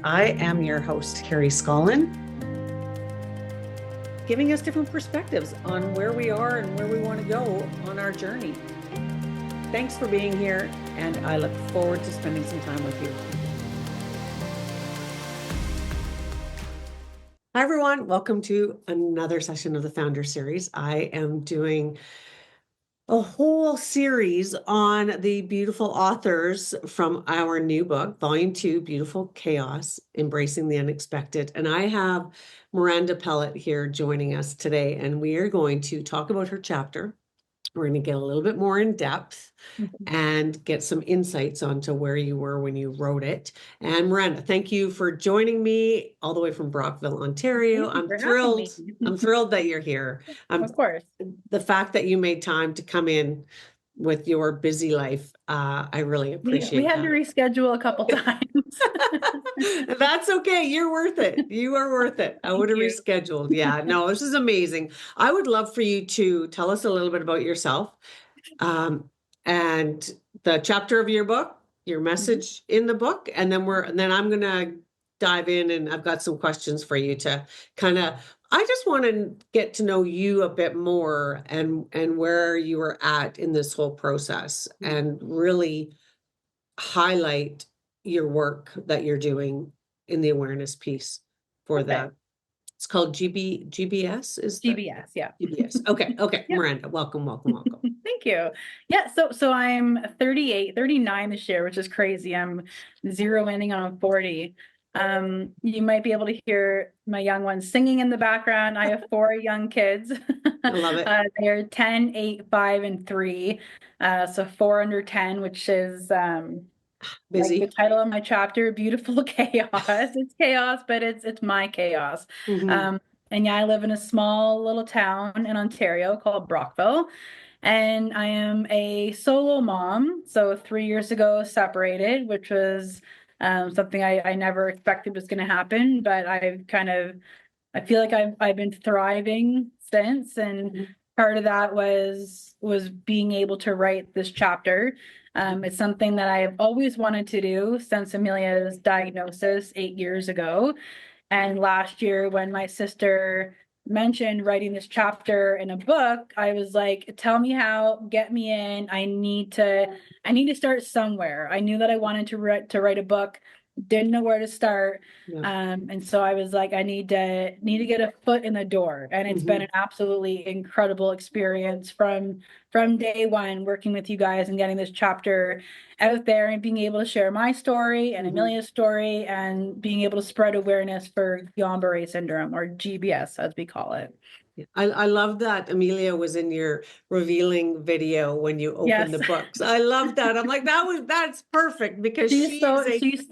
I am your host, Carrie Scollon, giving us different perspectives on where we are and where we want to go on our journey. Thanks for being here, and I look forward to spending some time with you. Hi, everyone. Welcome to another session of the Foundher Series. I am doing a whole series on the beautiful authors from our new book, Volume 2, Beautiful Chaos, Embracing the Unexpected. And I have Miranda Pellet here joining us today, and we are going to talk about her chapter. We're going to get a little bit more in depth and get some insights onto where you were when you wrote it. And Miranda, thank you for joining me all the way from Brockville, Ontario. I'm thrilled that you're here. Of course. The fact that you made time to come in with your busy life, I really appreciate We had to reschedule a couple times. That's okay. You're worth it. You are worth it. I would have rescheduled. Yeah, no, this is amazing. I would love for you to tell us a little bit about yourself, and the chapter of your book, your message in the book, and then I'm gonna dive in, and I've got some questions for you to I just want to get to know you a bit more and where you were at in this whole process and really highlight your work that you're doing in the awareness piece for that. It's called GBS, is that? GBS, yeah. GBS. Okay. Yep. Miranda, welcome. Thank you. Yeah, so I'm 39 this year, which is crazy. I'm zeroing on 40. You might be able to hear my young ones singing in the background. I have 4 young kids. I love it. They're 10, 8, 5, and 3. So 4 under 10, which is busy. Like the title of my chapter, Beautiful Chaos. It's chaos, but it's my chaos. And yeah, I live in a small little town in Ontario called Brockville. And I am a solo mom. So 3 years ago, separated, which was something I never expected was going to happen. But I feel like I've been thriving since. And part of that was being able to write this chapter. It's something that I've always wanted to do since Amelia's diagnosis 8 years ago. And last year, when my sister mentioned writing this chapter in a book, I was like, tell me how, get me in. I need to start somewhere. I knew that I wanted to write a book, didn't know where to start. And so I was like, I need to get a foot in the door. And it's been an absolutely incredible experience from day one, working with you guys and getting this chapter out there and being able to share my story and Amelia's story and being able to spread awareness for Guillain-Barré Syndrome, or GBS as we call it. I love that Amelia was in your revealing video when you opened the books. I love that. I'm like, that's perfect, because she's so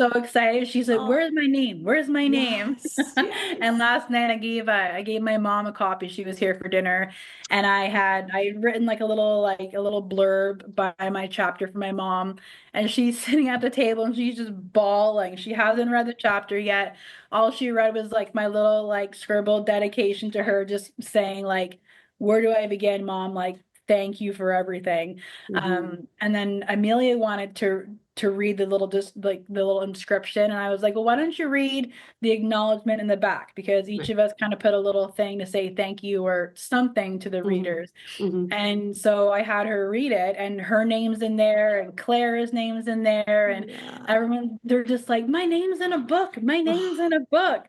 excited. She said, "Where's my name? Where's my name?" Yes. And last night I gave my mom a copy. She was here for dinner, and I had written like a little blurb by my chapter for my mom, and she's sitting at the table and she's just bawling. She hasn't read the chapter yet. All she read was like my little like scribbled dedication to her, just saying like, where do I begin, Mom? Like, thank you for everything. And then Amelia wanted to read the little inscription, and I was like, well, why don't you read the acknowledgement in the back, because each of us kind of put a little thing to say thank you or something to the readers. And so I had her read it, and her name's in there and Claire's name's in there, and everyone, they're just like, my name's in a book, my name's in a book.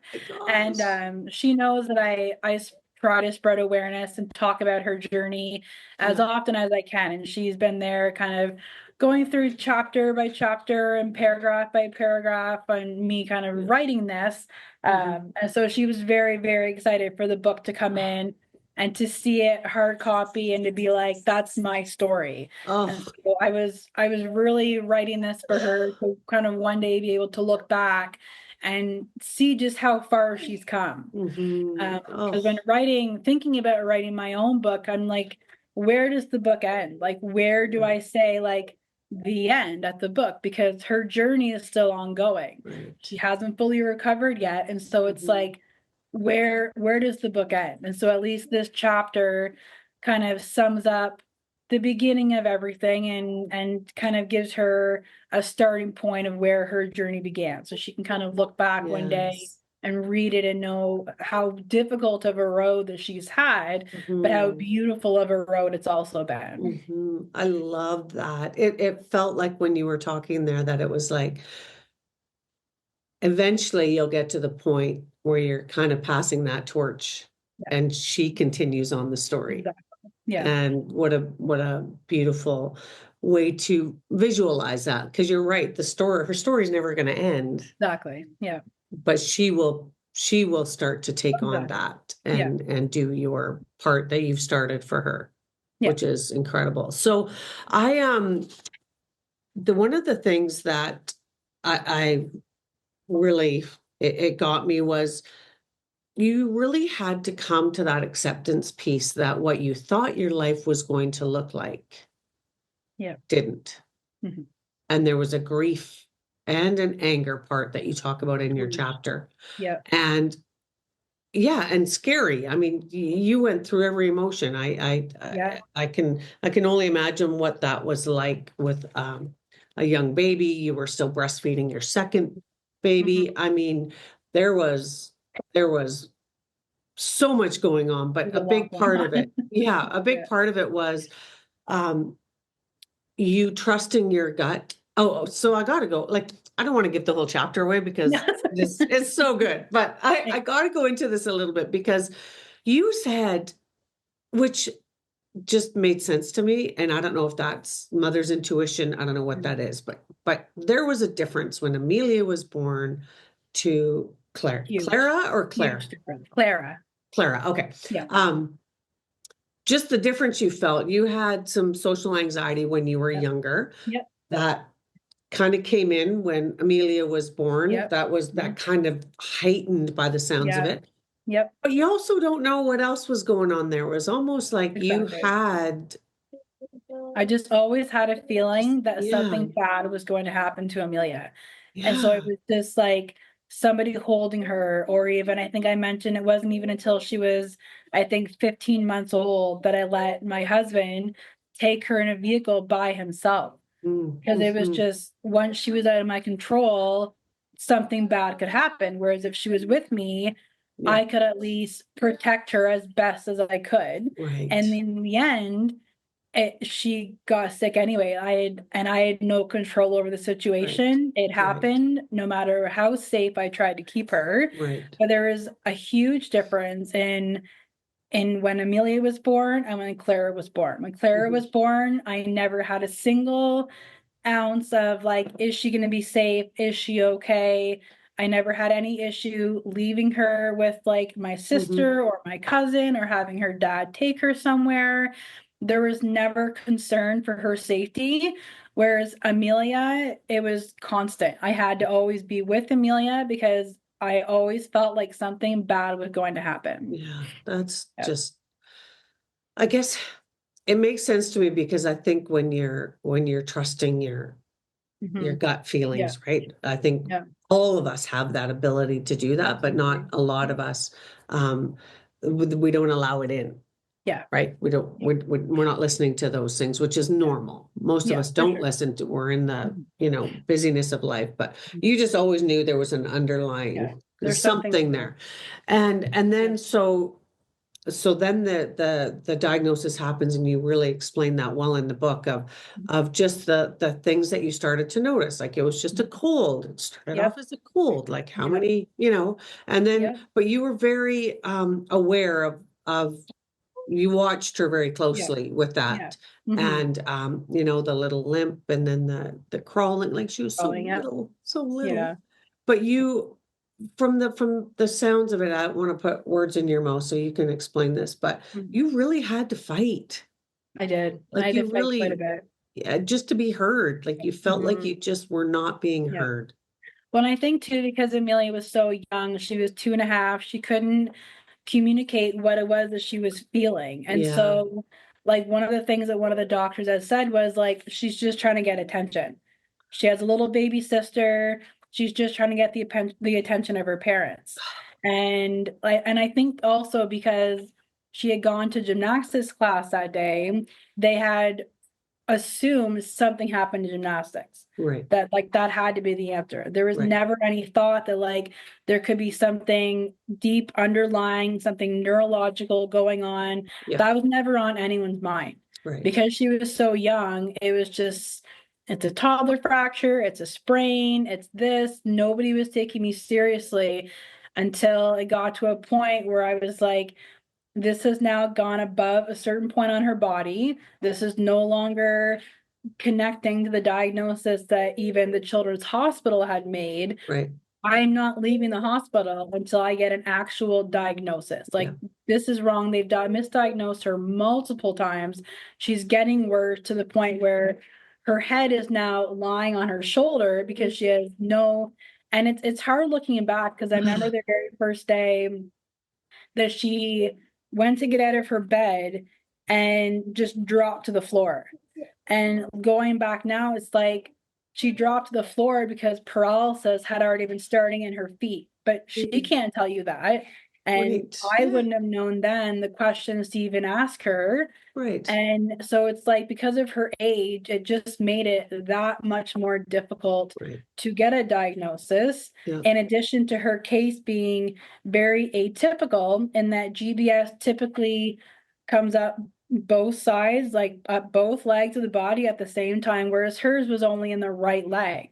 And she knows that I try to spread awareness and talk about her journey as often as I can. And she's been there kind of going through chapter by chapter and paragraph by paragraph and me kind of writing this. And so she was very, very excited for the book to come in and to see it hard copy and to be like, that's my story. And so I was really writing this for her to kind of one day be able to look back and see just how far she's come. Because when thinking about writing my own book, I'm like, where does the book end? Like, where do I say like the end at the book? Because her journey is still ongoing. She hasn't fully recovered yet. And so it's like, where does the book end? And so at least this chapter kind of sums up the beginning of everything, and kind of gives her a starting point of where her journey began. So she can kind of look back one day Yes. and read it and know how difficult of a road that she's had, but how Mhm. beautiful of a road it's also been. I love that. It felt like when you were talking there that it was like eventually you'll get to the point where you're kind of passing that torch Yeah, and she continues on the story. exactly. Yeah, And what a beautiful way to visualize that. Because you're right, her story's never going to end, exactly. Yeah, but she will start to take on exactly. that Yeah, and do your part that you've started for her, yeah, which is incredible. So I the one of the things that I really it got me was you really had to come to that acceptance piece that what you thought your life was going to look like yeah. didn't. Mhm. And there was a grief and an anger part that you talk about in your Huge. chapter. Yeah, And yeah, and scary. I mean, you went through every emotion. yeah. I can only imagine what that was like with a young baby. You were still breastfeeding your second Mhm. baby. I mean, there was so much going on, but There's a a lot big going part of on. it, yeah, a big Yeah. part of it was um you trusting your gut. Oh, so I gotta go. Like, I don't want to give the whole chapter away because it's so good, but I gotta go into this a little bit because you said, which just made sense to me, and I don't know if that's mother's intuition. I don't know what that is, but there was a difference when Amelia was born to Huge, Clara or huge Claire? difference. Clara. Clara. Okay. Yeah. Just the difference you felt. You had some social anxiety when you were Yep. younger Yep. that kind of came in when Amelia was born. Yep. That was that Mhm. kind of heightened by the sounds of Yeah. it. Yep. But you also don't know what else was going on there. It was almost like you Exactly. had, I just always had a feeling that yeah, something bad was going to happen to Amelia. And so it yeah, was just like somebody holding her, or even I think I mentioned it wasn't even until she was, I think, 15 months old that I let my husband take her in a vehicle by himself. Because it was mhm, just once she was out of my control, something bad could happen. Whereas if she was with me, yeah, I could at least protect her as best as I could. right, And in the end, she got sick anyway. I had no control over the right, situation. It right, happened no matter how safe I tried to keep her. right. But there is a huge difference in when Amelia was born and when Clara was born. When Clara Mhm, was born, I never had a single ounce of like, is she going to be safe? Is she okay? I never had any issue leaving her with like my mhm, sister or my cousin or having her dad take her somewhere. There was never concern for her safety. Whereas Amelia, it was constant. I had to always be with Amelia because I always felt like something bad was going to happen. yeah, that's Yeah. just, I guess it makes sense to me because I think when you're trusting your Hmm. gut Yeah. feelings, right? I think Yeah. all of us have that ability to do that, but not Absolutely. a lot Yeah. of us. Um, we don't allow it in, Yeah. right? We don't, Yeah. we're not listening to those things, which is Yeah. normal. Most of Yeah, us for don't sure. listen to, we're in the, Mhm. busyness of life, but Mhm. you just always knew there was an Yeah. underlying, There's something something there. there. And Yeah. then so then the diagnosis happens and you really explain that well in the book of just the things that you started to notice, like it was just a cold. It started off Yep. as a cold, like how Yep. many, and then Yep. but you were very aware of you watched her very Yeah. closely with Yeah. that. Hmm. And the little limp and then the crawling, like she was so Growing up. little, so little. Yeah. But you, from the sounds of it, I don't want to put words in your mouth so you can explain this, but Mhm. you really had to fight. I did. I Like had to you fight quite a really, bit. yeah, just to be heard. Like you felt like Hmm. you just were not being Yeah. heard. Well, I think too, because Amelia was so young, she was 2.5, she couldn't communicate what it was that she was feeling. And Yeah. so, like, one of the things that one of the doctors had said was, like, she's just trying to get attention. She has a little baby sister. She's just trying to get the attention of her parents. And I think also because she had gone to gymnastics class that day, they had assumed something happened in gymnastics. Right. That like that had to be the answer. There was Right. never any thought that like there could be something deep underlying, something neurological going on. Yeah. That was never on anyone's mind. Right. Because she was so young, it was just it's a toddler fracture, it's a sprain, it's this. Nobody was taking me seriously until it got to a point where I was like, this has now gone above a certain point on her body. This is no longer connecting to the diagnosis that even the children's hospital had made. Right. I'm not leaving the hospital until I get an actual diagnosis. Like, this is wrong. They've misdiagnosed her multiple times. She's getting worse to the point where her head is now lying on her shoulder because she has no, and it's hard looking back because I remember the very first day that she went to get out of her bed and just dropped to the floor. And going back now, it's like she dropped to the floor because paralysis had already been starting in her feet, but she can't tell you that. And Right. I wouldn't have known then the questions to even ask her. Right. And so it's like because of her age, it just made it that much more difficult to get a diagnosis. Yeah. In addition to her case being very atypical, in that GBS typically comes up both sides, like up both legs of the body at the same time, whereas hers was only in the right leg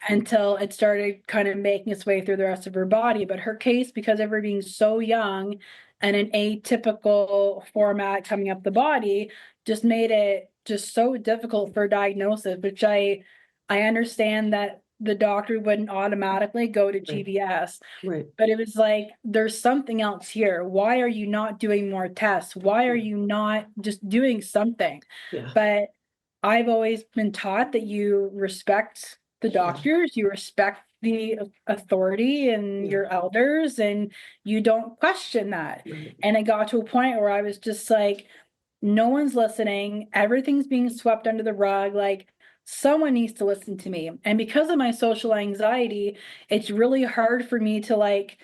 until it started kind of making its way through the rest of her body. But her case, because of her being so young and an atypical format coming up the body, just made it just so difficult for diagnosis, which I understand that the doctor wouldn't automatically go to GBS. Right. But it was like, there's something else here. Why are you not doing more tests? Why are you not just doing something? Yeah. But I've always been taught that you respect the doctors, you respect the authority and your elders, and you don't question that. Right. And it got to a point where I was just like, no one's listening. Everything's being swept under the rug. Like, someone needs to listen to me. And because of my social anxiety, it's really hard for me to like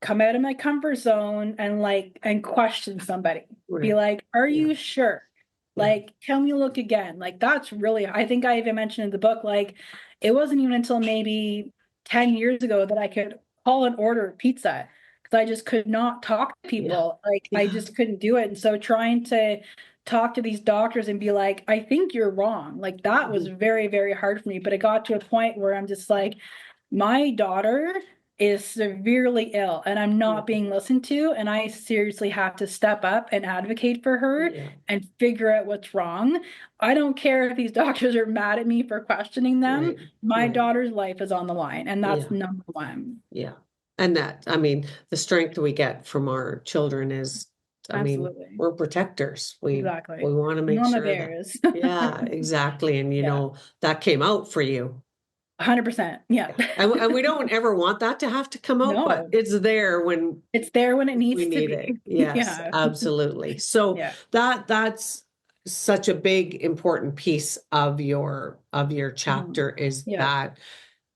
come out of my comfort zone and like and question somebody. Be like, are you sure? Like, can we look again? Like, that's really, I think I even mentioned in the book, like, it wasn't even until maybe 10 years ago that I could call and order pizza because I just could not talk to people. Like, I just couldn't do it. And so trying to talk to these doctors and be like, I think you're wrong. Like, that was very, very hard for me. But it got to a point where I'm just like, my daughter is severely ill and I'm not being listened to, and I seriously have to step up and advocate for her and figure out what's wrong. I don't care if these doctors are mad at me for questioning them. My daughter's life is on the line, and that's number one. Yeah. And that, I mean, the strength we get from our children is, I mean, we're protectors. We want to make Mama sure bears. that, exactly. And you know, that came out for you. 100%. Yeah. And we don't ever want that to have to come out, but it's there when it needs we to need be. it. Yes, absolutely. So that's such a big important piece of your chapter is that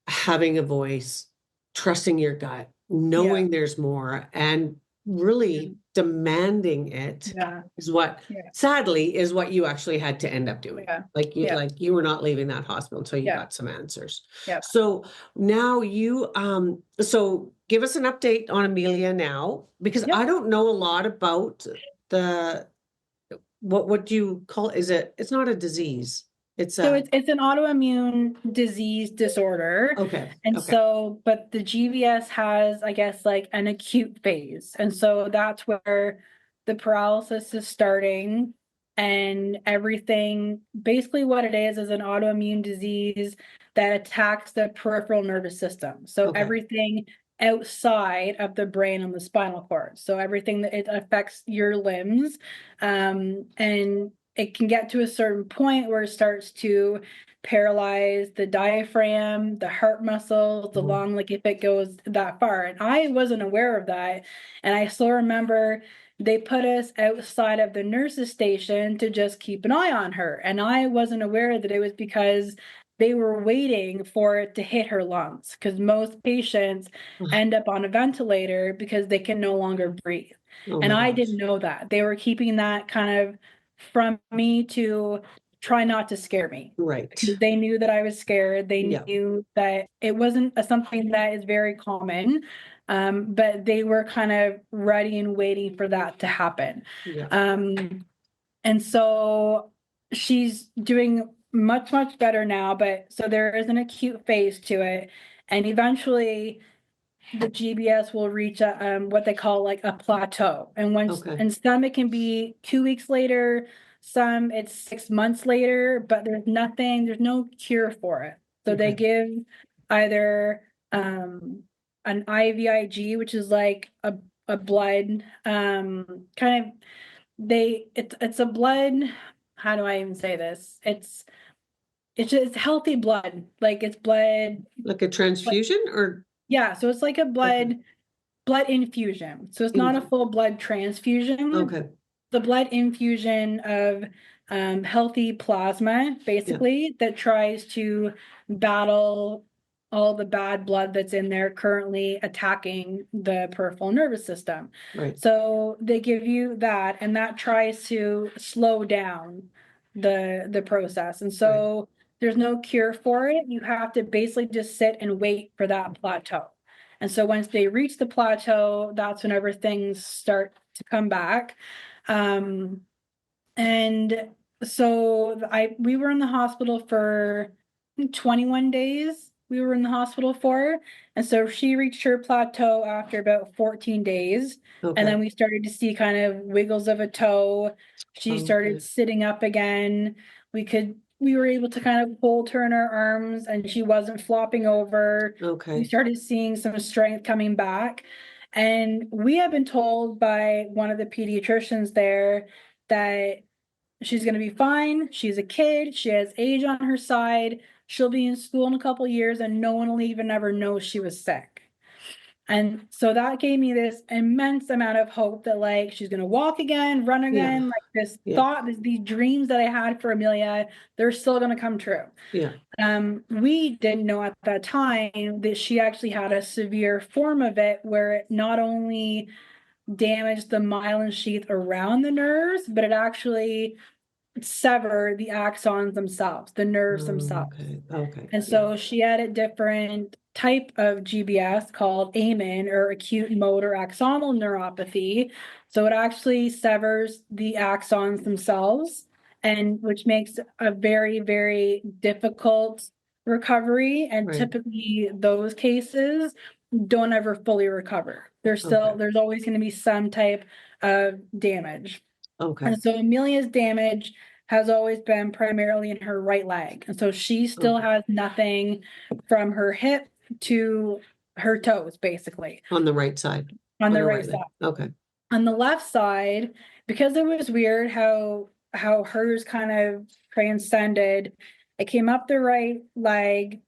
having a voice, trusting your gut, knowing there's more, and really demanding it is what sadly is what you actually had to end up doing. Like you were not leaving that hospital until you got some answers. So now you so give us an update on Amelia now, because I don't know a lot about the what do you call it? It's not a disease. It's an autoimmune disease disorder. And so, but the GBS has, I guess, like an acute phase. And so that's where the paralysis is starting, and everything, basically what it is an autoimmune disease that attacks the peripheral nervous system. So everything outside of the brain and the spinal cord. So everything that it affects your limbs. And it can get to a certain point where it starts to paralyze the diaphragm, the heart muscles, the lung, like if it goes that far. And I wasn't aware of that. And I still remember they put us outside of the nurse's station to just keep an eye on her. And I wasn't aware that it was because they were waiting for it to hit her lungs, because most patients end up on a ventilator because they can no longer breathe. Oh And my I gosh. didn't know that. They were keeping that kind of from me to try not to scare me. Right. They knew that I was scared. They Yeah. knew that it wasn't something that is very common, but they were kind of ready and waiting for that to happen. Yeah. And so she's doing much, much better now, but so there is an acute phase to it. And eventually the GBS will reach what they call like a plateau. And Okay. and some it can be 2 weeks later, some it's 6 months later, but there's no cure for it. So they Okay. give either an IVIG, which is like a blood kind of it's a blood, how do I even say this? It's just healthy blood. Like it's blood, Like a transfusion or yeah, so it's like a okay. blood infusion. So it's not a full blood transfusion. Okay. The blood infusion of healthy plasma, Yeah. basically, that tries to battle all the bad blood that's in there currently attacking the peripheral nervous system. Right. So they give you that, and that tries to slow down the process. And so there's no cure for it. You have to basically just sit and wait for that plateau. And so once they reach the plateau, that's whenever things start to come back. And so we were in the hospital for 21 days. We were in the hospital for, and so she reached her plateau after about 14 days. And then Okay. we started to see kind of wiggles of a toe. She Okay. started sitting up again. We were able to kind of hold her in our arms and she wasn't flopping over. We Okay. started seeing some strength coming back. And we have been told by one of the pediatricians there that she's going to be fine. She's a kid. She has age on her side. She'll be in school in a couple years and no one will even ever know she was sick. And so that gave me this immense amount of hope that like she's going to walk again, run Yeah. again, like this Yeah. thought, these dreams that I had for Amelia, they're still going to come true. Yeah. We didn't know at that time that she actually had a severe form of it where it not only damaged the myelin sheath around the nerves, but it actually sever the axons themselves, the nerves themselves. Okay. Okay. And so she had a different type of GBS called AMN, or acute motor axonal neuropathy. So it actually severs the axons themselves, and which makes a very, very difficult recovery. And Right. typically those cases don't ever fully recover. Okay. There's always going to be some type of damage. Okay. And so Amelia's damage has always been primarily in her right leg. And so she still Okay. has nothing from her hip to her toes, basically, On the right side. on On the her right right leg. side. Okay. On the left side, because it was weird how hers kind of transcended, it came up the right leg,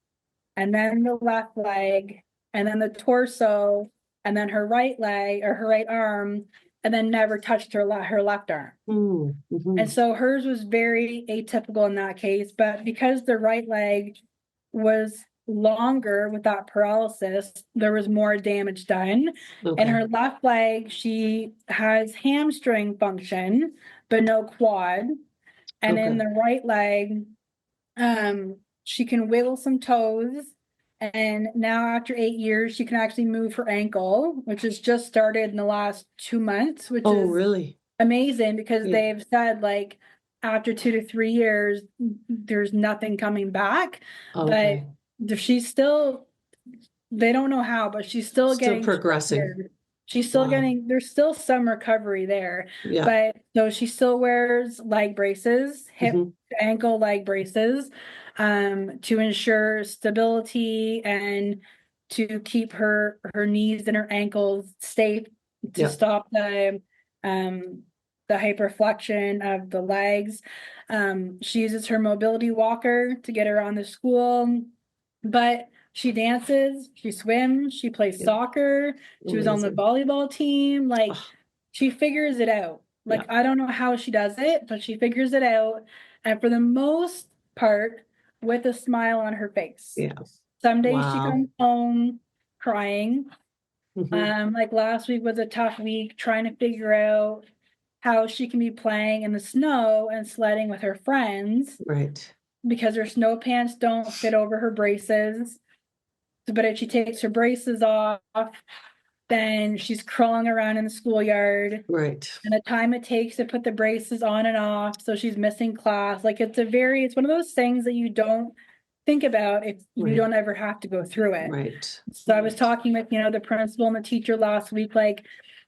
and then the left leg, and then the torso, and then her right leg or her right arm, and then never touched her left arm. And so hers was very atypical in that case, but because the right leg was longer with that paralysis, there was more damage done. Okay. And her left leg, she has hamstring function, but no quad. And in Okay. the right leg, she can wiggle some toes. And now after 8 years, she can actually move her ankle, which has just started in the last 2 months, which Oh, is really? amazing because Yeah. they've said like after 2 to 3 years, there's nothing coming back. Okay. But she's still, they don't know how, but she's still Still getting progressing. stronger. She's still Wow. getting, there's still some recovery there. Yeah. But so she still wears leg braces, hip, Mhm. ankle, leg braces, to ensure stability and to keep her knees and her ankles safe to Yeah. stop the hyperflexion of the legs. She uses her mobility walker to get around the school, but she dances, she swims, she plays Yeah. soccer, she was on the Amazing. volleyball team. Like Oh, she figures it out. yeah. Like I don't know how she does it, but she figures it out. And for the most part, with a smile on her face. Yeah. Some days she Wow. comes home crying. Mhm. Like last week was a tough week trying to figure out how she can be playing in the snow and sledding with her friends Right. because her snow pants don't fit over her braces. But if she takes her braces off, then she's crawling around in the schoolyard. Right. And the time it takes to put the braces on and off, so she's missing class. Like it's one of those things that you don't think about if you Right. don't ever have to go through it. Right. So I was talking with, the principal and the teacher last week, like,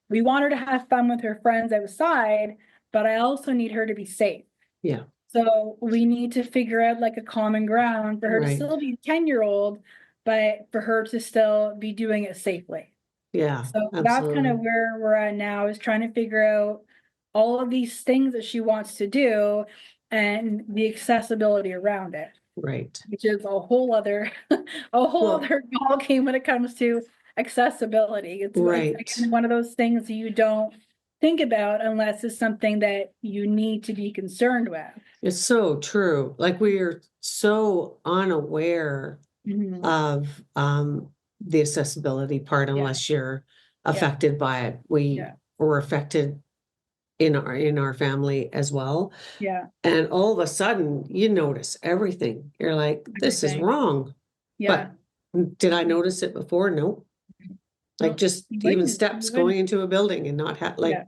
we want her to have fun with her friends outside, but I also need her to be safe. Yeah. So we need to figure out like a common ground for her to Right. still be a 10-year-old, but for her to still be doing it safely. Yeah. So that's kind of Absolutely. where we're at now, is trying to figure out all of these things that she wants to do and the accessibility around it, Right. which is a whole other Well, ball game when it comes to accessibility. It's right. again, one of those things that you don't think about unless it's something that you need to be concerned with. It's so true. Like we are so unaware Mhm. of the accessibility part Yeah, unless you're yeah, affected by it. We yeah, were affected in our family as well. yeah, And all of a sudden you notice everything. You're like, this is everything. wrong. Yeah. But did I notice it before? No. Like No, just you even wouldn't. steps You going wouldn't. into a building and not have Yeah, like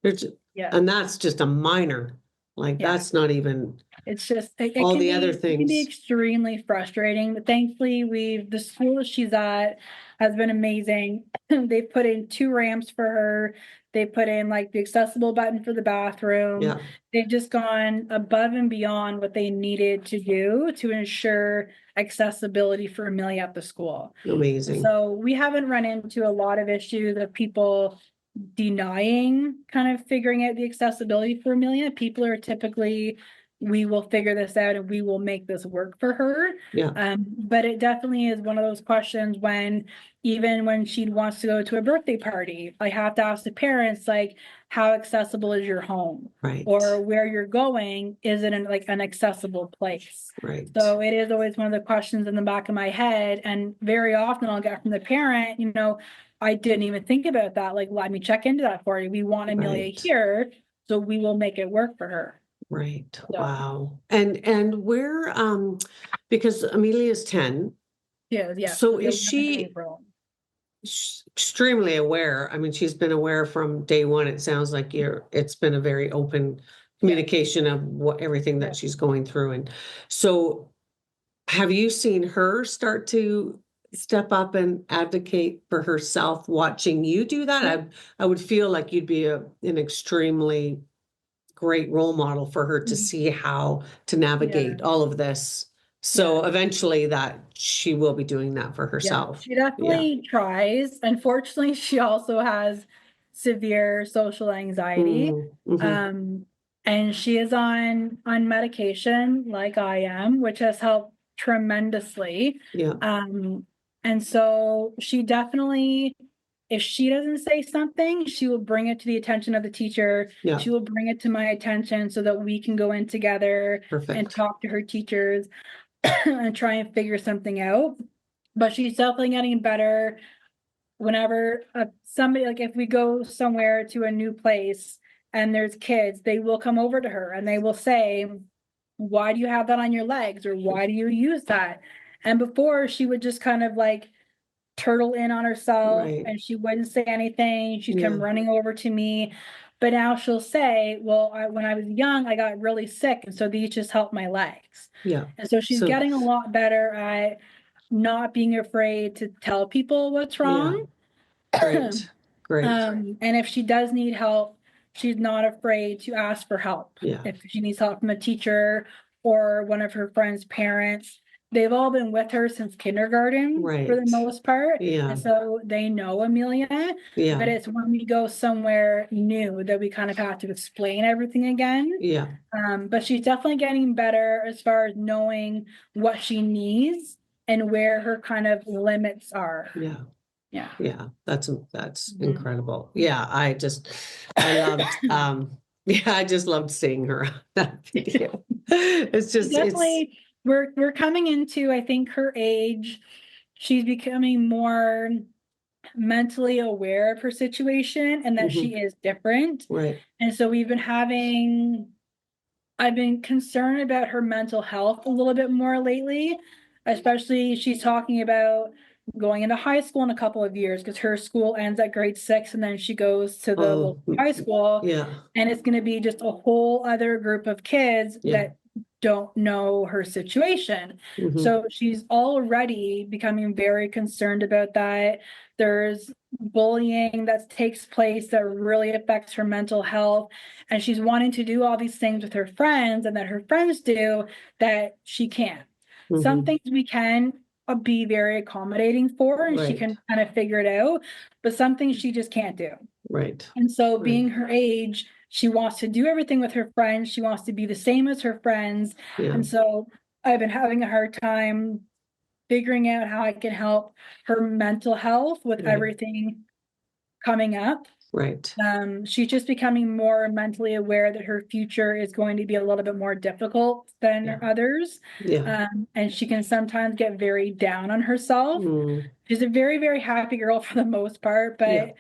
there's yeah, and that's just a minor. Like yeah. that's not even It's just it all can the other be things. extremely frustrating. But thankfully, the school that she's at has been amazing. They put in 2 ramps for her. They put in like the accessible button for the bathroom. Yeah, They've just gone above and beyond what they needed to do to ensure accessibility for Amelia at the school. amazing. So we haven't run into a lot of issues of people denying kind of figuring out the accessibility for Amelia. People are typically, we will figure this out and we will make this work for her. Yeah, But it definitely is one of those questions when, even when she wants to go to a birthday party, I have to ask the parents, like, how accessible is your home? right, Or where you're going, is it like an accessible place? right. So it is always one of the questions in the back of my head. And very often I'll get from the parent, I didn't even think about that. Like, let me check into that for you. We want Amelia Right. here, so we will make it work for her. Right. So Wow. And where because Amelia's 10, yeah. so So the is 11th of she April. extremely aware? I mean, she's been aware from day one. It sounds like it's been a very open Yeah, communication of what everything yeah. that she's going through. And so have you seen her start to step up and advocate for herself watching you do that? Yeah, I would feel like you'd be an extremely great role model for her to mhm, see how to yeah, navigate all of this. yeah. So eventually that she will be doing that for Yeah, herself. she Yeah. definitely tries. Unfortunately, she also has severe social anxiety. Mm-hmm. Um, and she is on medication like I am, which has helped tremendously. Yeah. And so she definitely, if she doesn't say something, she will bring it to the attention of the teacher. Yeah. She will bring it to my attention so that we can go in together and Perfect. talk to her teachers and try and figure something out. But she's definitely getting better whenever somebody, like if we go somewhere to a new place and there's kids, they will come over to her and they will say, why do you have that on your legs? Or why do you use that? And before, she would just kind of like turtle in on herself Right. and she wouldn't say anything. She'd come Yeah. running over to me. But now she'll say, well, when I was young, I got really sick. And so these just help my legs. Yeah. And so she's So getting a lot better at not being afraid to tell people what's yeah. wrong. Great. Great. And if she does need help, she's not afraid to ask for help. Yeah. If she needs help from a teacher or one of her friends' parents, they've all been with her since kindergarten for the Right. most part. Yeah. And so they know Amelia, Yeah. but it's when we go somewhere new that we kind of have to explain everything again. Yeah. But she's definitely getting better as far as knowing what she needs and where her kind of limits are. Yeah. Yeah. Yeah, that's Mhm. incredible. Yeah, I loved yeah, I just loved seeing her on that video. It's She just it's definitely we're coming into, I think, her age. She's becoming more mentally aware of her situation and that she is different. Right. And so I've been concerned about her mental health a little bit more lately, especially she's talking about going into high school in a couple of years because her school ends at grade 6 and then she goes to the local high school. Yeah. And it's going to be just a whole other group of kids Yeah. that don't know her situation. So she's already becoming very concerned about that. There's bullying that takes place that really affects her mental health. And she's wanting to do all these things with her friends and that her friends do that she can't. Some things we can be very accommodating for and she Right. can kind of figure it out, but some things she just can't do. Right. And so Right. being her age, she wants to do everything with her friends. She wants to be the same as her friends. Yeah. And so I've been having a hard time figuring out how I can help her mental health with Right. everything coming up. Right. She's just becoming more mentally aware that her future is going to be a little bit more difficult than Yeah. others. Yeah. And she can sometimes get very down on herself. She's a very, very happy girl for the most part, but Yeah.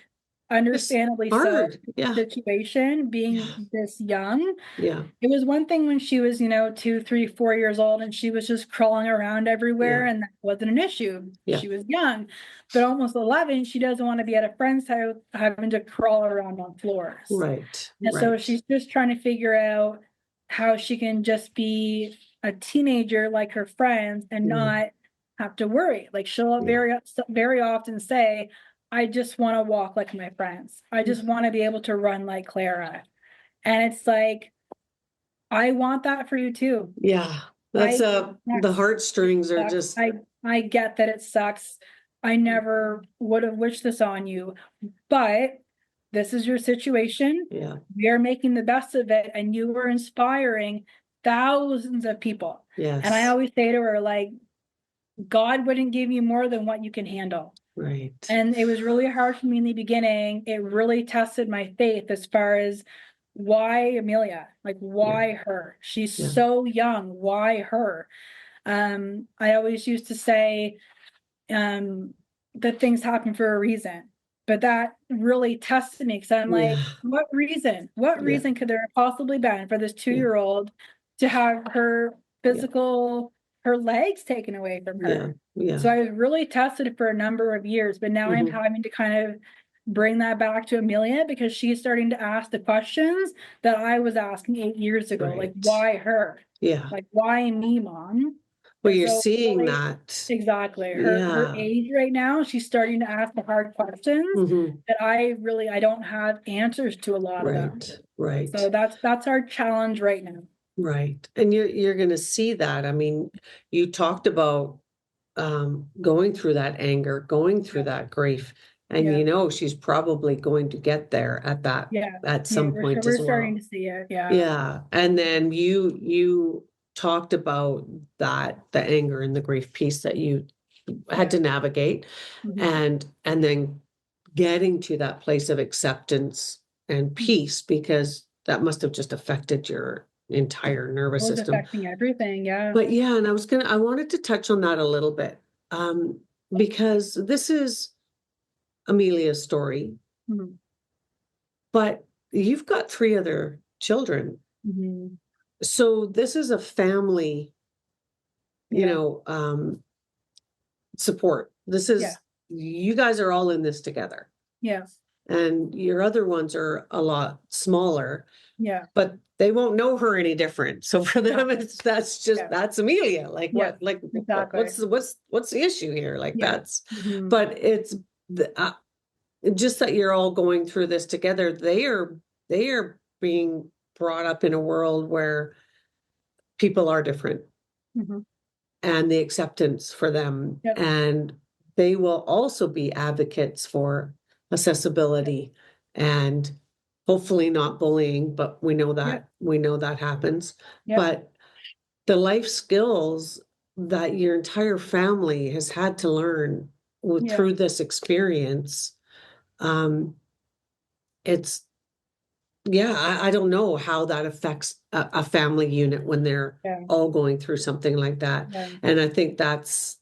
understandably It's so, hard. Yeah. situation being this young. Yeah. It was one thing when she was, 2, 3, 4 years old and she was just crawling around everywhere Yeah. and that wasn't an issue. Yeah. She was young, but almost 11, she doesn't want to be at a friend's house having to crawl around on floors. Right. And so Right. she's just trying to figure out how she can just be a teenager like her friends and not have to worry. Like she'll very often say, I just want to walk like my friends. I just want to be able to run like Clara. And it's like, I want that for you too. Yeah. That's the Yes, heartstrings are sucks. just I get that it sucks. I never would have wished this on you, but this is your situation. yeah. We are making the best of it, and you were inspiring thousands of people. Yes. And I always say to her, like, God wouldn't give you more than what you can handle. Right. And it was really hard for me in the beginning. It really tested my faith as far as why Amelia? Like, why her? She's so young. Why her? I always used to say that things happen for a reason, but that really tested me because I'm like, what reason? What reason could there have possibly been for this 2-year-old to have her physical, her legs taken away from her? Yeah. So I was really tested for a number of years, but now I'm having to kind of bring that back to Amelia because she's starting to ask the questions that I was asking 8 years ago. Like, why her? Yeah. Like, why me, Mom? Well, And you're so seeing really, that. exactly. Her age right now, she's starting to ask the hard questions that I don't have answers to a lot of them. Right. So that's our challenge right now. Right. And you're going to see that. I mean, you talked about going through that anger, going through that grief, and she's probably going to get there at some point We're as well. starting to see it. Yeah. And then you talked about that, the anger and the grief piece that you had to navigate, and then getting to that place of acceptance and peace, because that must have just affected your entire nervous It was system. affecting everything. Yeah. But yeah, and I wanted to touch on that a little bit, because this is Amelia's story, but you've got 3 other children. So this is a family, support. This is, you guys are all in this together. Yes. And your other ones are a lot smaller. Yeah. But they won't know her any different. So for them, that's Amelia. Like exactly. what's the issue here? Like but it's just that you're all going through this together. They are being brought up in a world where people are different, and the acceptance for them, and they will also be advocates for accessibility and hopefully not bullying, but we know that happens. But the life skills that your entire family has had to learn through this experience, it's Yeah, I don't know how that affects a family unit when they're Yeah, all going through something like that. yeah, And I think that,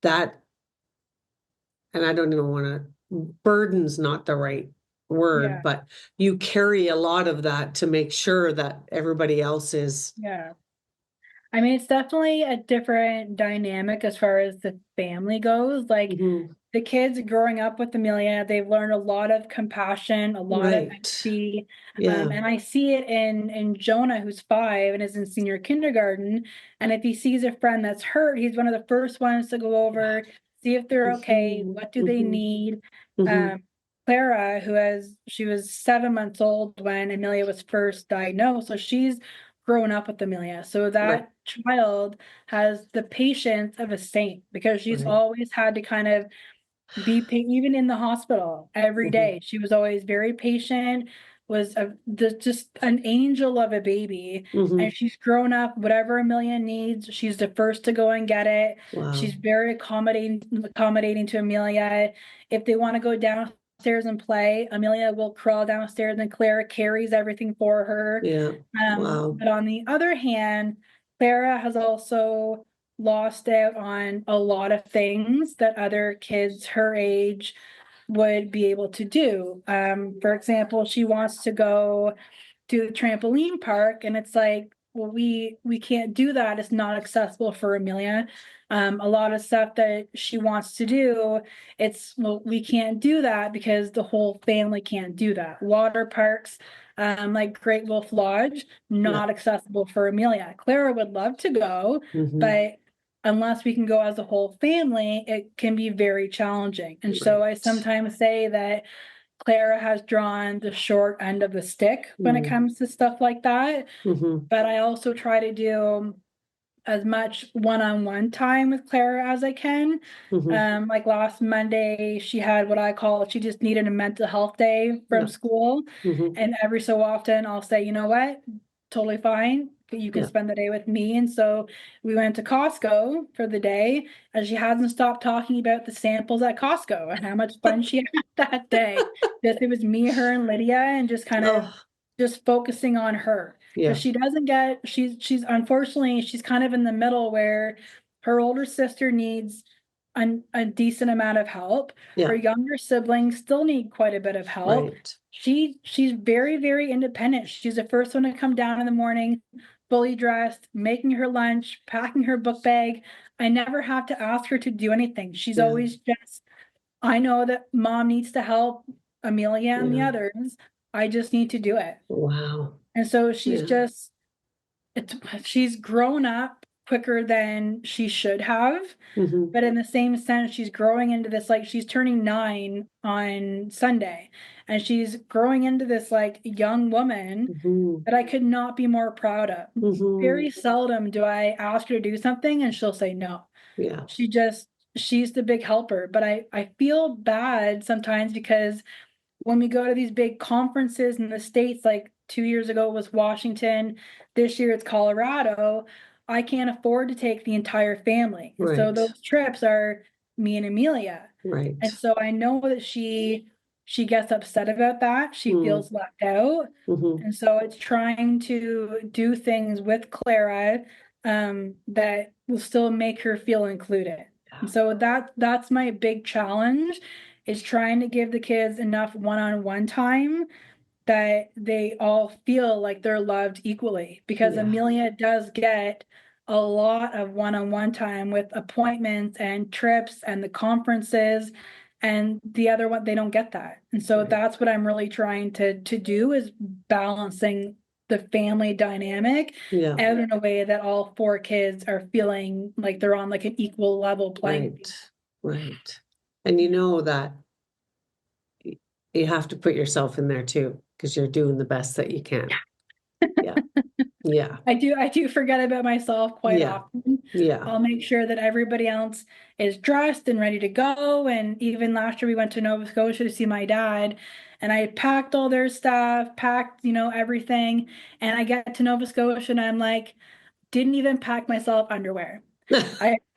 and I don't even want to, burden's not the right word, yeah, but you carry a lot of that to make sure that everybody else is. yeah. I mean, it's definitely a different dynamic as far as the family goes. Like Mhm. the kids growing up with Amelia, they've learned a lot of compassion, a lot of Right. empathy. Yeah. And I see it in Jonah, who's 5 and is in senior kindergarten. And if he sees a friend that's hurt, he's one of the first ones to go over, see if they're okay, Mhm. what do they Mhm. need. Mhm. Um, Clara, she was 7 months old when Amelia was first diagnosed, so she's grown up with Amelia. So Right. that child has the patience of a saint because she's Right. always had to kind of even in the hospital every Mhm. day. She was always very patient, was just an angel of a baby. And Mhm. she's grown up, whatever Amelia needs, she's the first to go and get it. She's Wow. very accommodating to Amelia. If they want to go downstairs and play, Amelia will crawl downstairs and Clara carries everything for her. Yeah. Wow. But on the other hand, Clara has also lost out on a lot of things that other kids her age would be able to do. For example, she wants to go to the trampoline park, and it's like, well, we can't do that. It's not accessible for Amelia. A lot of stuff that she wants to do, it's well, we can't do that because the whole family can't do that. Water parks, like Great Wolf Lodge, Yeah. not accessible for Amelia. Clara would love to go, Mhm. but unless we can go as a whole family, it can be very challenging. And so I Right. sometimes say that Clara has drawn the short end of the stick when it Mhm. comes to stuff like that. Mhm. But I also try to do as much one-on-one time with Clara as I can. Mhm. Like last Monday, she had what I call, she just needed a mental health day from Yeah. school. Mhm. And every so often I'll say, you know what? Totally fine. You can Yeah. spend the day with me. And so we went to Costco for the day, and she hasn't stopped talking about the samples at Costco and how much fun she had that day. Just it was me, her, and Lydia, and just kind of Oh, just focusing on her because yeah. she doesn't get she's unfortunately she's kind of in the middle where her older sister needs a decent amount of help. Her Yeah. younger siblings still need quite a bit of help. Right. She's very, very independent. She's the first one to come down in the morning, fully dressed, making her lunch, packing her book bag. I never have to ask her to do anything. She's Yeah. always just, I know that mom needs to help Amelia and the Yeah. others. I just need to do it. Wow. And so she's Yeah. just it's she's grown up quicker than she should have, Mhm. but in the same sense, she's growing into this like she's turning 9 on Sunday, and she's growing into this like young woman Mhm. that I could not be more proud of. Mhm. Very seldom do I ask her to do something and she'll say no. Yeah. She just she's the big helper, but I feel bad sometimes because when we go to these big conferences in the States, like 2 years ago it was Washington, this year it's Colorado, I can't afford to take the entire family. And so Right. those trips are me and Amelia. And Right. so I know that she gets upset about that. She Mm. feels left out. Mhm. And so it's trying to do things with Clara that will still make her feel included. And Yeah. so that's my big challenge is trying to give the kids enough one-on-one time that they all feel like they're loved equally because Yeah. Amelia does get a lot of one-on-one time with appointments and trips and the conferences, and the other one they don't get that. And so Right. that's what I'm really trying to do is balancing the family dynamic Yeah. out in a way that all 4 kids are feeling like they're on like an equal level playing field. Right. Right. And you Yeah. know that you have to put yourself in there too, because you're doing the best that you can. Yeah. Yeah. I do forget about myself quite Yeah. often. Yeah. I'll make sure that everybody else is dressed and ready to go. And even last year we went to Nova Scotia to see my dad, and I packed all their stuff, packed, everything. And I get to Nova Scotia and I'm like, didn't even pack myself underwear.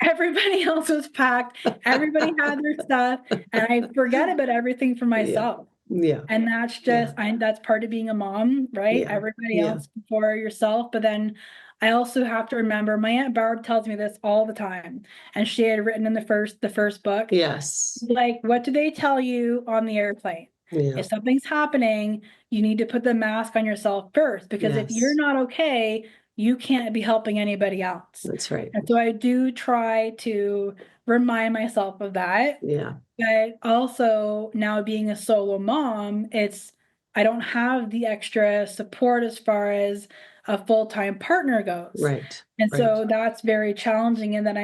Everybody else was packed, everybody had their stuff, and I forget about everything for Yeah. myself. Yeah. And that's Yeah. just, that's part of being a mom, right? Yeah. Everybody Yeah. else before yourself. But then I also have to remember, my Aunt Barb tells me this all the time. And she had written in the first book, Yes. like, what do they tell you on the airplane? Yeah. If something's happening, you need to put the mask on yourself first, because if you're Yes. not okay, you can't be helping anybody else. That's right. And so I do try to remind myself of that. Yeah. But also now being a solo mom, I don't have the extra support as far as a full-time partner goes. Right. And Right. so that's very challenging. And that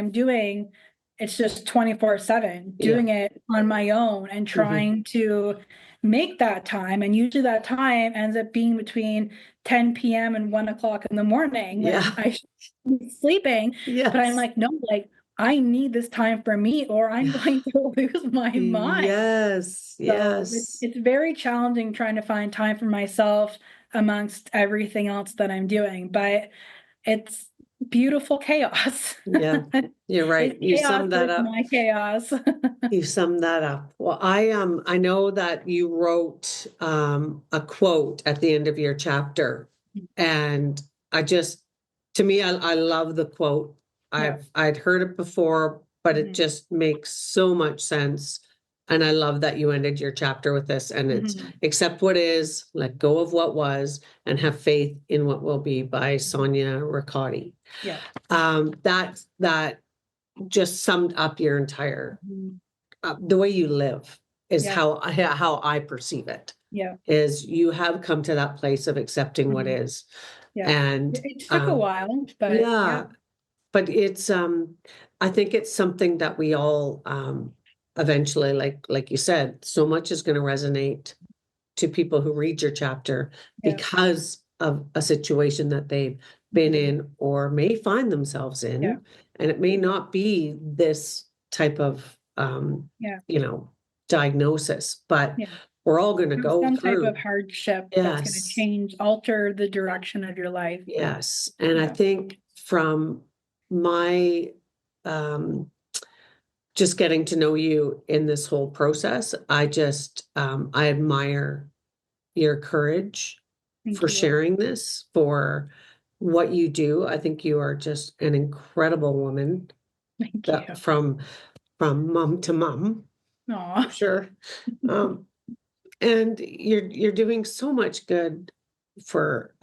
it's just 24/7, Yeah. doing it on my own and Hmm. trying to make that time. And usually that time ends up being between 10 p.m. and 1 o'clock in the morning Yeah. when I should be sleeping. But I'm Yes. like, no, like, I need this time for me or I'm Yeah. going to lose my mind. Yes. So Yes. it's very challenging trying to find time for myself amongst everything else that I'm doing, but it's beautiful chaos. Yeah. You're right. It's You chaos, summed but that it's up. my chaos. You summed that up. Well, I know that you wrote a quote at the end of your chapter, and I just to me I love the quote. Yeah. I'd heard it before, but it Mhm. just makes so much sense. And I love that you ended your chapter with this, and it's Mhm. accept what is, let go of what was, and have faith in what will be by Sonia Riccati. Yeah. That just summed up your entire Mhm. the way you live is Yeah. how I perceive it, Yeah. is you have come to that place of accepting what Mhm. is. Yeah. And It took a while, but yeah. yeah, but it's I think it's something that we all eventually, like you said, so much is going to resonate to people who read your chapter Yeah. because of a situation that they've been Mhm. in or may find themselves Yeah. in. And it may not be this type of, Yeah. you know, diagnosis, but Yeah. we're all going to Have go some type of through. hardship that's going to Yes. change, alter the direction of your life. Yes. And I Yeah. think from my, um, just getting to know you in this whole process, I admire your courage Thank for you. sharing this, for what you do. I think you are just an incredible woman Thank you. that from mom to mom, for Aw. sure. Um, and you're doing so much good for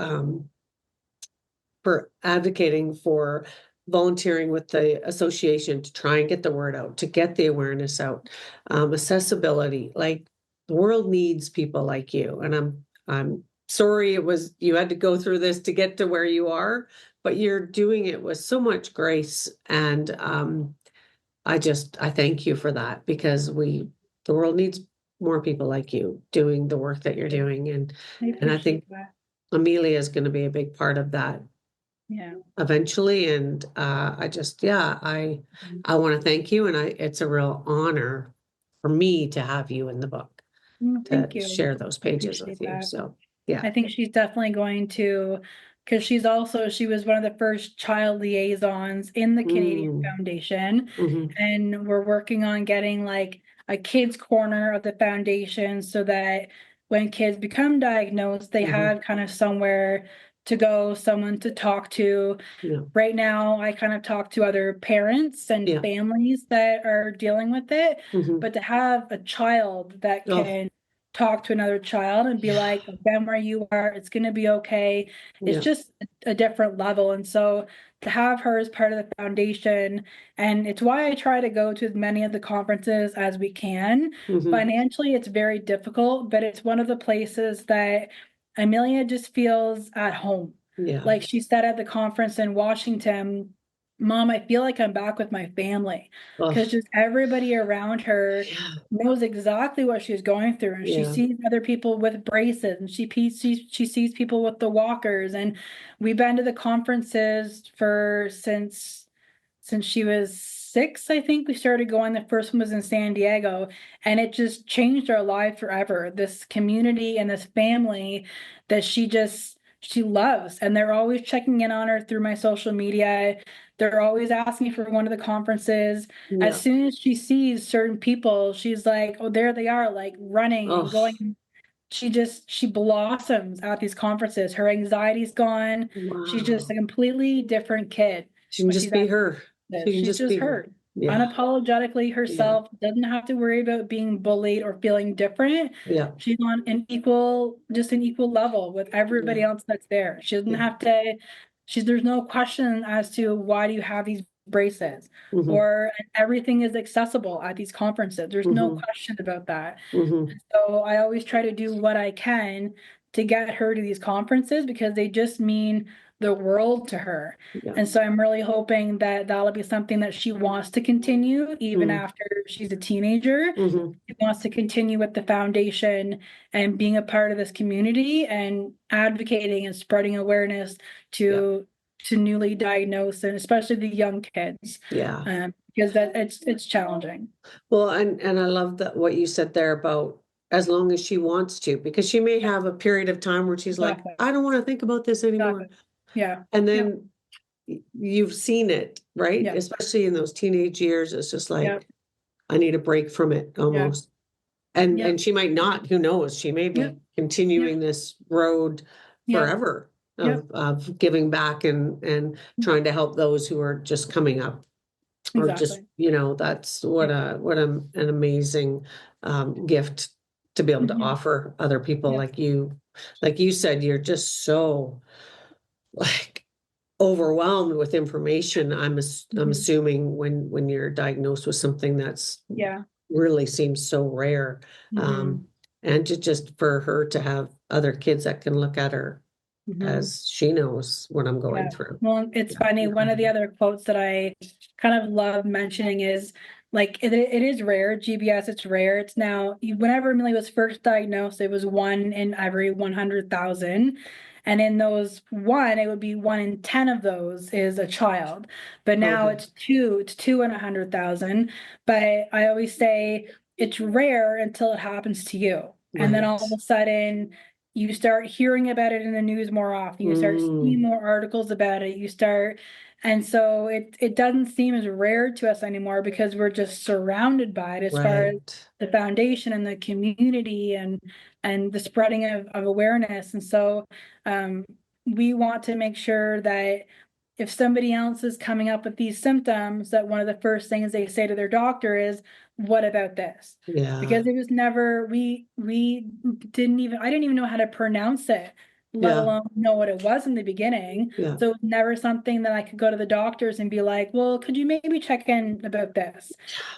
advocating for volunteering with the association to try and get the word out, to get the awareness out, accessibility. Like the world needs people like you, and I'm sorry you had to go through this to get to where you are, but you're doing it with so much grace, and I thank you for that, because the world needs more people like you doing the work that you're doing, I and I appreciate think that. Amelia is going to be a big part of that Yeah. eventually. And yeah, I want to thank you, and it's a real honor for me to have you in the book, to Thank you. share those I pages with appreciate you. that. So yeah. I think she's definitely going to, because she was one of the first child liaisons in the Canadian Mm, Foundation. mhm, And we're working on getting like a kids corner of the foundation so that when kids become diagnosed, they mhm, have kind of somewhere to go, someone to talk to. yeah, Right now, I kind of talk to other parents and yeah, families that are dealing with it, mhm. but to have a child that Oh, can talk to another child and be yeah, like, I've been where you are, it's going to be okay. It's yeah, just a different level. And so to have her as part of the foundation, and it's why I try to go to as many of the conferences as we can. mhm, Financially, it's very difficult, but it's one of the places that Amelia just feels at home. yeah. Like she said at the conference in Washington, Mom, I feel like I'm back with my family, Oh, because just everybody around her yeah, knows exactly what she's going through. And she yeah, sees other people with braces, and she sees people with the walkers. And we've been to the conferences for since she was 6, I think we started going. The first one was in San Diego, and it just changed our life forever. This community and this family that she loves, and they're always checking in on her through my social media. They're always asking for one of the conferences. As yeah. soon as she sees certain people, she's like, "Oh, there they are!" Like running and Oh, going. she blossoms at these conferences. Her anxiety's gone. She's just a Wow. completely different kid She can when just she's be at her. She this. can She's just just be her. her, Yeah. unapologetically Yeah. herself, doesn't have to worry about being bullied or feeling different. Yeah. She's on just an equal level with everybody Yeah. else that's there. She doesn't Yeah. have to, there's no question as to why do you have these braces, Mm-hmm. or everything is accessible at these conferences. There's no Mm-hmm. question about that. Mm-hmm. So I always try to do what I can to get her to these conferences because they just mean the world to her. Yeah. And so I'm really hoping that that'll be something that she wants to continue even Mm-hmm. after she's a teenager. Mm-hmm. She wants to continue with the foundation and being a part of this community and advocating and spreading awareness Yeah. to newly diagnosed and especially the young kids. Yeah. Because it's challenging. Well, and I love that what you said there about as long as she wants to, because she may have a period of time where she's like, Exactly. I don't want to think about this anymore. Exactly. Yeah. And Yep. then you've seen it, right? Yeah. Especially in those teenage years, it's just like, Yep. I need a break from it almost. Yep. And she might not, who knows? She may be Yep. continuing this road Yep. forever Yep. of giving back and trying to help those who are just coming up. Or just, Exactly. that's what an amazing gift to be able to Mhm. offer other people Yep. like you said, you're just so like overwhelmed with information. I'm Mhm. assuming when you're diagnosed with something that's Yeah. really seems so rare. Mhm. And to just for her to have other kids that can look at her Mhm. as she knows what I'm going Yeah. through. Well, it's funny. One of the other quotes that I kind of love mentioning is like it is rare. GBS, it's rare. It's now whenever Amelia was first diagnosed, it was 1 in every 100,000. And in those one, it would be 1 in 10 of those is a child. But now Okay. it's 2 in 100,000. But I always say it's rare until it happens to you. And then all of Right. a sudden you start hearing about it in the news more often. You start seeing more articles about it. And so it doesn't seem as rare to us anymore because we're just surrounded by it as far as Right. the foundation and the community and the spreading of awareness. And so we want to make sure that if somebody else is coming up with these symptoms, that one of the first things they say to their doctor is, what about this? Yeah. Because it was never, I didn't even know how to pronounce it, let Yeah. alone know what it was in the beginning. Yeah. So it was never something that I could go to the doctors and be like, well, could you maybe check in about this?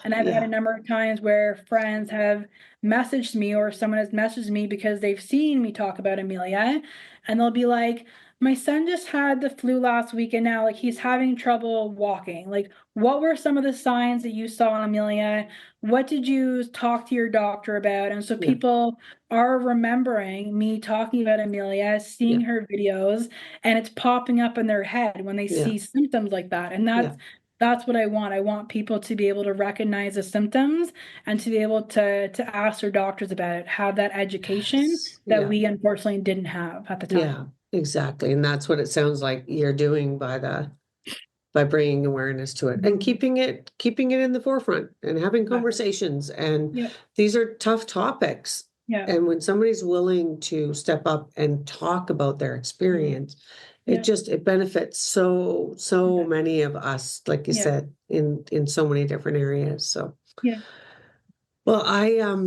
And I've had a Yeah. number of times where friends have messaged me or someone has messaged me because they've seen me talk about Amelia, and they'll be like, my son just had the flu last week and now like he's having trouble walking. Like, what were some of the signs that you saw in Amelia? What did you talk to your doctor about? And so Yeah. people are remembering me talking about Amelia, Yeah. seeing her videos, and it's popping up in their head when they Yeah. see symptoms like that. And Yeah. that's what I want. I want people to be able to recognize the symptoms and to be able to ask their doctors about it, have that education Yes. that Yeah. we unfortunately didn't have at the Yeah. time. Exactly. And that's what it sounds like you're doing by bringing awareness to it and Mhm. keeping it in the forefront and having Exactly. conversations. And Yep. these are tough topics. Yeah. And when somebody's willing to step up and talk about their Mhm. experience, Yep. it benefits so Yeah. many of us, like you Yeah. said, in so many different areas. So Yeah. well, I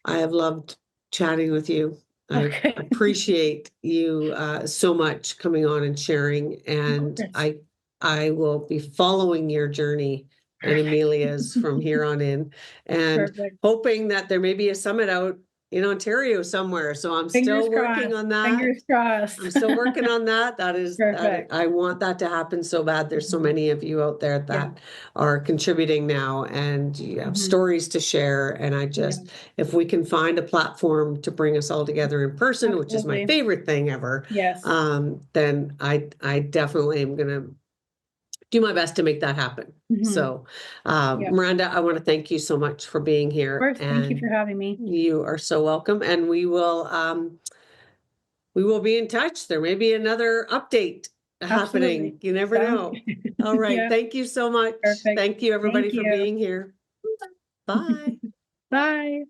have loved chatting with you. I Okay. appreciate you so much coming on and sharing, Of and course. I will be following your journey and Perfect. Amelia's from here on in, and Perfect. hoping that there may be a summit out in Ontario somewhere. So I'm Fingers still working crossed. on that. Fingers crossed. I'm still working on that. That Perfect. I want that to happen so bad. There's so Mhm. many of you out there Yeah. that are contributing now, and you have Mhm. stories to share. And Yeah. if we can find a platform to bring us all together in person, which is my Absolutely. favorite thing ever, Yes. then I definitely am gonna do my best to make that happen. Mhm. So, Yeah. Of Miranda, I want to thank you so much for being here, course. Thank you and for having me. you are so welcome. And we will be in touch. There may be another update Absolutely. happening. You never Sounds know. good. All right. Yeah. Thank you so much. Perfect. Thank you, everybody, Thank for you. being here. Bye. Bye.